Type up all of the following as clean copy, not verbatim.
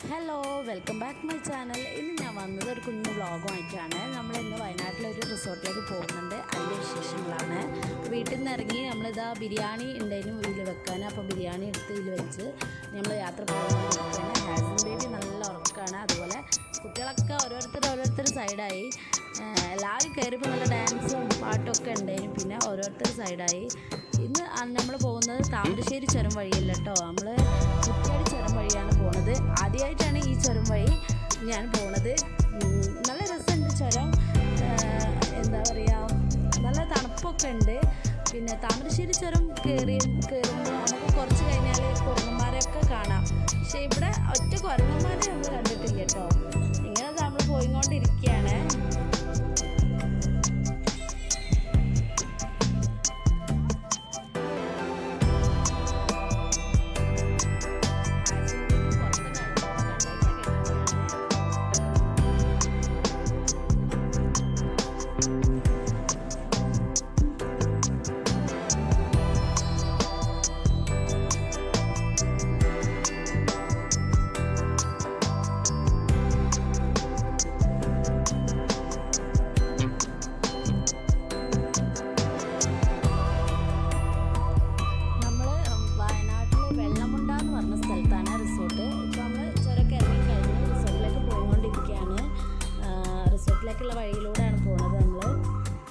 Hello, welcome back my channel. ഇന്ന് ഞാൻ വന്നത് ഒരു കുഞ്ഞു വ്ളോഗുമായിട്ടാണ്. നമ്മളിന്ന് വയനാട്ടിലൊരു റിസോർട്ടിലേക്ക് പോകുന്നുണ്ട്. അതിൻ്റെ വിശേഷങ്ങളാണ്. വീട്ടിൽ നിന്ന് ഇറങ്ങി നമ്മളിതാ ബിരിയാണി ഉണ്ടായിരുന്നു ഇതിൽ വെക്കാൻ. അപ്പോൾ ബിരിയാണി എടുത്ത് ഇതിൽ വെച്ച് നമ്മൾ യാത്ര പോകുന്നതിന് ഹാസിൻ ബേബി നല്ല ഉറക്കമാണ്. അതുപോലെ കുട്ടികളൊക്കെ ഓരോരുത്തർ സൈഡായി. എല്ലാവരും കയറിയപ്പോൾ നല്ല ഡാൻസും പാട്ടൊക്കെ ഉണ്ടായിരുന്നു. പിന്നെ ഓരോരുത്തർ സൈഡായി. ഇന്ന് നമ്മൾ പോകുന്നത് താമരശ്ശേരി ചുരം വഴിയല്ല കേട്ടോ, നമ്മൾ കുറ്റിയാടി ചുരം വഴിയാണ് പോകുന്നത്. ആദ്യമായിട്ടാണ് ഈ ചുരം വഴി ഞാൻ പോകുന്നത്. നല്ല രസമുണ്ട് ചുരം. എന്താ പറയുക, നല്ല തണുപ്പൊക്കെ ഉണ്ട്. പിന്നെ താമരശ്ശേരി ചുരം കയറുമ്പോൾ നമുക്ക് കുറച്ച് കഴിഞ്ഞാൽ കുരങ്ങന്മാരെയൊക്കെ കാണാം. പക്ഷേ ഇവിടെ ഒറ്റ കുരങ്ങന്മാരെ നമ്മൾ കണ്ടിട്ടില്ല കേട്ടോ. ഇങ്ങനെ നമ്മൾ പോയിക്കൊണ്ടിരിക്കുകയാണ്. ിലേക്കുള്ള വഴിയിലൂടെയാണ് പോകുന്നത്. നമ്മൾ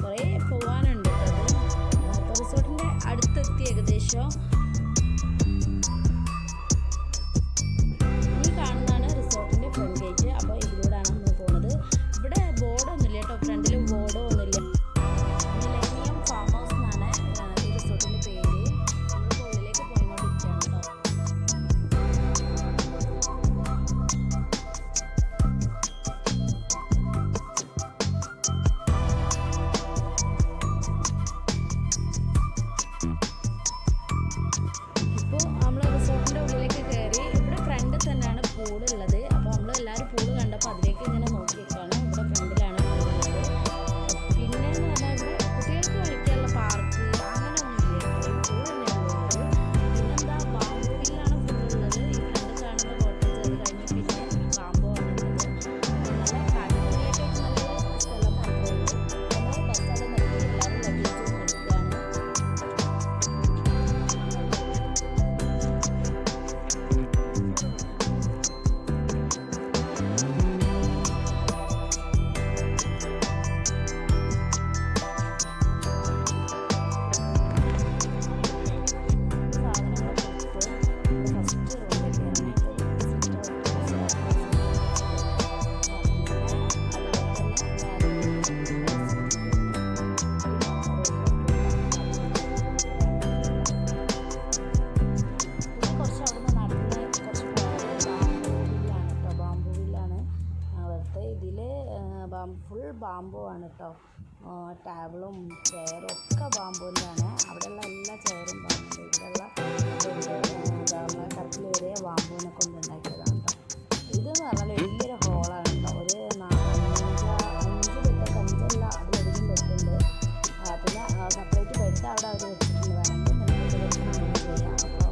കുറേ പോകാനുണ്ട് കേട്ടോ. അപ്പോൾ റിസോർട്ടിൻ്റെ അടുത്തെത്തി ഏകദേശം. ഈ കാണുന്നതാണ് റിസോർട്ടിൻ്റെ ഫ്രണ്ട് ഗേറ്റ്. അപ്പോൾ ഇതിലൂടെയാണ് നമ്മൾ പോകുന്നത്. ഇവിടെ ബോർഡൊന്നുമില്ല കേട്ടോ, ഫ്രണ്ടിൽ ബോർഡോ ഒന്നുമില്ല. മിലേനിയം ഫാം ഹൗസ് എന്നാണ് ഈ റിസോർട്ടിൻ്റെ പേര്. നമ്മൾ ഉള്ളിലേക്ക് പോയിക്കൊണ്ടിരിക്കുകയാണ് കേട്ടോ. പൂളുള്ളത്. അപ്പോൾ നമ്മൾ എല്ലാവരും പൂള് കണ്ടപ്പോൾ അതിലേക്ക് ഇങ്ങനെ നോക്കിയേക്കാണ്. ഇവിടെ ഫ്രണ്ടിലാണ് പൂളുള്ളത്. പിന്നെ എന്ന് പറഞ്ഞാൽ ഇവിടെ കുട്ടികൾക്ക് കളിക്കാനുള്ള പാർക്ക് അങ്ങനെയൊന്നുമില്ല. പൂൾ തന്നെയാണ് ഉള്ളത്. പിന്നെന്താ, ബാംബുവിലാണ് ഫുള്ളുള്ളത്. ഈ ഫ്രണ്ട് കാണുന്ന കോട്ടേജ് അത് കഴിഞ്ഞ് പിന്നെ ബാംബു ആണുള്ളത്. നല്ല കാറ്റുകളിലേക്കൊക്കെ നല്ലൊരു സ്ഥലമാണ് പോകുന്നത്. നമ്മൾ ബസ്സൊക്കെ നിർത്തി എല്ലാവരും ലഗേജ് എടുക്കുകയാണ്. ഫുൾ ബാമ്പു ആണ് കേട്ടോ. ടേബിളും ചെയറും ഒക്കെ ബാമ്പുവിൻ്റെയാണ്. അവിടെയുള്ള എല്ലാ ചെയറും ബാമ്പുണ്ട്. ഇവിടെയുള്ള കട്ടിൽ വരെ ബാമ്പുവിനെ കൊണ്ട് ഉണ്ടാക്കിയതാണ് കേട്ടോ. ഇതെന്ന് പറഞ്ഞാൽ വലിയൊരു ഹോളാണ് കേട്ടോ. ഒരു 5 ബെഡൊക്കെ 5 അതിലധികം ബെഡുണ്ട്. പിന്നെ സെപ്പറേറ്റ് ബെഡ് അവിടെ അവർ വെച്ചിട്ടുണ്ട്. വേണമെങ്കിൽ നമുക്ക് അങ്ങനെ ചെയ്യാം. അപ്പോൾ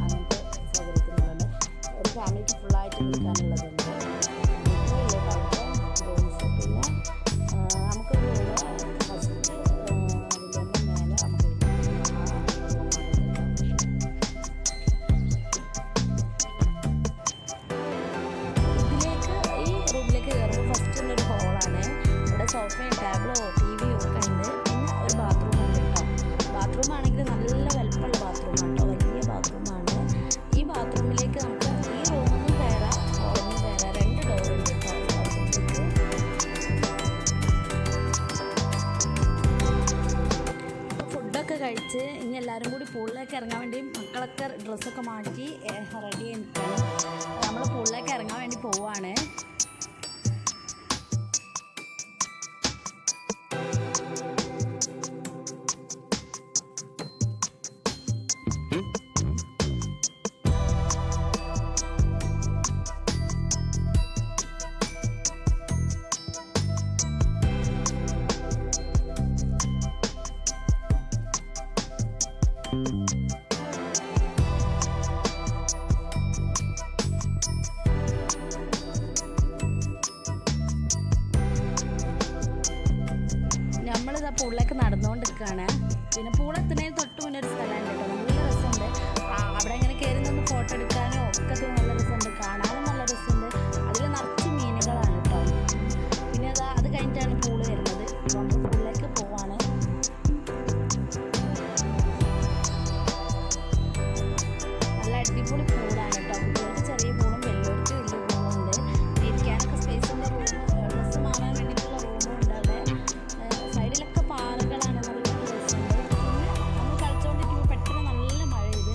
അങ്ങനത്തെ സൗകര്യത്തിനുള്ളത് ഒരു ഫാമിലിക്ക് ഫുള്ളായിട്ട് നിൽക്കാനുള്ളതുണ്ട്. സോഫയും ടേബിളോ TV ഒക്കെ ഉണ്ട്. പിന്നെ ഒരു ബാത്റൂം ഉണ്ട് കേട്ടോ. ബാത്റൂം ആണെങ്കിൽ നല്ല വലുപ്പമുള്ള ബാത്റൂമാണ് കേട്ടോ. വലിയ ബാത്റൂമാണ്. ഈ ബാത്റൂമിലേക്ക് നമുക്ക് ഈ റൂമൊന്നും കയറാം, ഹോളൊന്നും കയറാം. 2 ഡോറുണ്ട് കേട്ടോ ഈ ബാത്റൂമിലേക്ക്. ഫുഡൊക്കെ കഴിച്ച് ഇനി എല്ലാവരും കൂടി പൂളിലേക്ക് ഇറങ്ങാൻ വേണ്ടി മക്കളൊക്കെ ഡ്രസ്സൊക്കെ മാറ്റി റെഡി ആയിട്ടാണ്. നമ്മൾ പൂളിലേക്ക് ഇറങ്ങാൻ വേണ്ടി പോവുകയാണ്. പൂളിലേക്ക് നടന്നുകൊണ്ടിരിക്കുകയാണ്. പിന്നെ പൂളെത്തുന്നതിന് തൊട്ട് മുന്നേ ഒരു സ്ഥലമുണ്ട് കേട്ടോ, നല്ല രസമുണ്ട്. അവിടെ ഇങ്ങനെ കയറി നിന്ന് ഫോട്ടോ എടുക്കാനും ഒക്കെ നല്ല രസമുണ്ട്, കാണാനും നല്ല രസമുണ്ട്. അതിൽ നിറച്ച് മീനുകളാണ് കേട്ടോ. പിന്നെ അത് കഴിഞ്ഞിട്ടാണ് പൂള് വരുന്നത്. അപ്പോൾ നമ്മൾ പൂളിലേക്ക് പോവാണ്. നല്ല അടിപൊളി പൂളാണ് കേട്ടോ. കുട്ടികൾക്ക് ചെറിയ പൂളും വലിയവർക്ക് വലിയ പൂളും ഉണ്ട്. ഇരിക്കാനൊക്കെ സ്പേസിൻ്റെ ഡ്രസ്സ് മാറാൻ വേണ്ടിയിട്ടുള്ള റൂമും ഉണ്ട് അവിടെ. സൈഡിലൊക്കെ പാറകളാണ്, നല്ല രസമുണ്ട്. പിന്നെ നമ്മൾ കളിച്ചുകൊണ്ടിരിക്കുമ്പോൾ പെട്ടെന്ന് നല്ല മഴ പെയ്ത്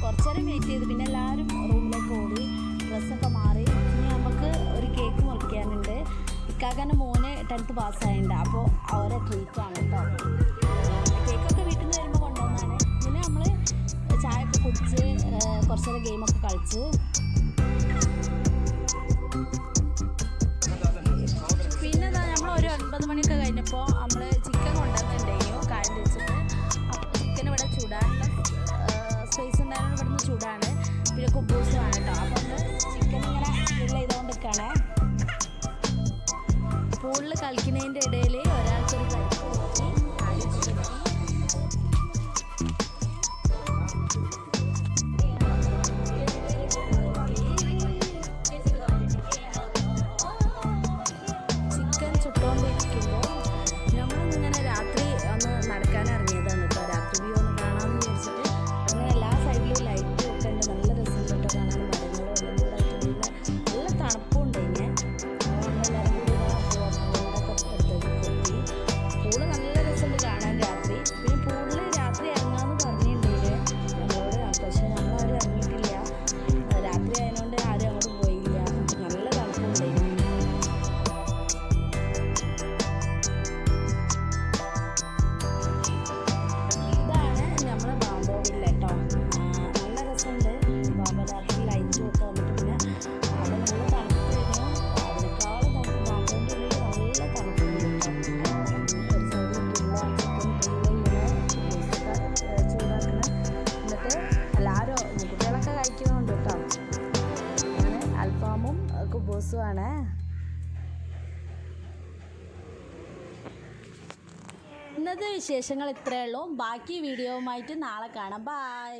കുറച്ച് നേരം വെയിറ്റ് ചെയ്ത് പിന്നെ എല്ലാവരും റൂമിലേക്ക് ഓടി ഡ്രസ്സൊക്കെ മാറി. ഇനി നമുക്ക് ഒരു കേക്ക് മുറിക്കാനുണ്ട്. ഇക്കാക്കൻ്റെ മോന് 10th പാസ്സായിട്ടുണ്ട്, അപ്പോൾ അവരെ ട്രീറ്റാണ് കേട്ടോ. കേക്കൊക്കെ വീട്ടിൽ നിന്ന് വരുമ്പോൾ കൊണ്ടുവന്നാണ്. പിന്നെ നമ്മൾ ചായ ഒക്കെ കുടിച്ച് കുറച്ച് നേരം ഗെയിമൊക്കെ കളിച്ച് പിന്നെ നമ്മൾ ഒരു 9 മണിയൊക്കെ കഴിഞ്ഞപ്പോൾ നമ്മൾ ചിക്കൻ കൊണ്ടുവന്നിട്ടുണ്ടായിരുന്നു കാര്യം വെച്ചിട്ട്. അപ്പോൾ ചിക്കൻ ഇവിടെ ചൂടാനുള്ള സ്പേസ് ഉണ്ടായിരുന്നു, ഇവിടെ നിന്ന് ചൂടാണ്. പിന്നെ കുബൂസുമാണ് കേട്ടോ. അപ്പോൾ നമ്മൾ ചിക്കൻ ഇങ്ങനെ ഗ്രില്ല് ചെയ്തുകൊണ്ടിരിക്കുകയാണ്. പൂളിൽ കളിക്കുന്നതിൻ്റെ ഇടയിൽ ഒരാൾക്കൊരു പരിപ്പ് പറ്റി, കാലൊക്കെ പറ്റി. ചിക്കൻ ചുട്ടുകൊണ്ടിരിക്കുമ്പോൾ നമ്മളിങ്ങനെ രാത്രി ഒന്ന് നടക്കാൻ ഇറങ്ങിയതാണ് കേട്ടോ. രാത്രി വ്യൂ ഒന്ന് കാണാമെന്ന് വിചാരിച്ചിട്ട്. അങ്ങനെ എല്ലാ സൈഡിലും ലൈറ്റും ഒക്കെ ഉണ്ട്, നല്ല രസമുണ്ട് കേട്ടോ കാണാൻ. മരങ്ങളും എല്ലാം കൂടെ ആയിട്ട് നല്ല തണുപ്പും ഉണ്ട്. ഇങ്ങനെ നമ്മളെല്ലാവരും കൂടി പൂളൊക്കെ എടുത്തെത്തി. പൂള് നല്ല രസമുണ്ട് കാണാൻ രാത്രി. പിന്നെ പൂളിൽ രാത്രി ഇറങ്ങാമെന്ന് പറഞ്ഞിട്ടുണ്ടെങ്കിൽ നമ്മളോട്, പക്ഷേ നമ്മളാരും ഇറങ്ങിയിട്ടില്ല. രാത്രി ആയതുകൊണ്ട് ആരും അങ്ങോട്ട് പോയില്ല. നല്ല തണുപ്പുണ്ടായിരുന്നു. ഇതാണ് നമ്മളെ ബാംബോ വില്ല കേട്ടോ. നല്ല രസമുണ്ട്. ബാംബോ രാത്രി ലൈറ്റും ഒക്കെ വന്നിട്ട് പിന്നെ അവിടെ നല്ല തണുപ്പ് വരുന്നു. അതിനേക്കാളും തണുപ്പ് ബാംബോൻ്റെ ഉള്ളിൽ നല്ല തണുപ്പുണ്ട് കേട്ടോ. ഒരു സൈഡിൽ ചൂടാക്കണം. എന്നിട്ട് എല്ലാവരും കുട്ടികളൊക്കെ കഴിക്കുന്നുണ്ട് കേട്ടോ. അങ്ങനെ അൽഫാമും കുബൂസുമാണ്. ഇന്നത്തെ വിശേഷങ്ങൾ ഇത്രയേ ഉള്ളൂ. ബാക്കി വീഡിയോവുമായിട്ട് നാളെ കാണാം. ബായ്.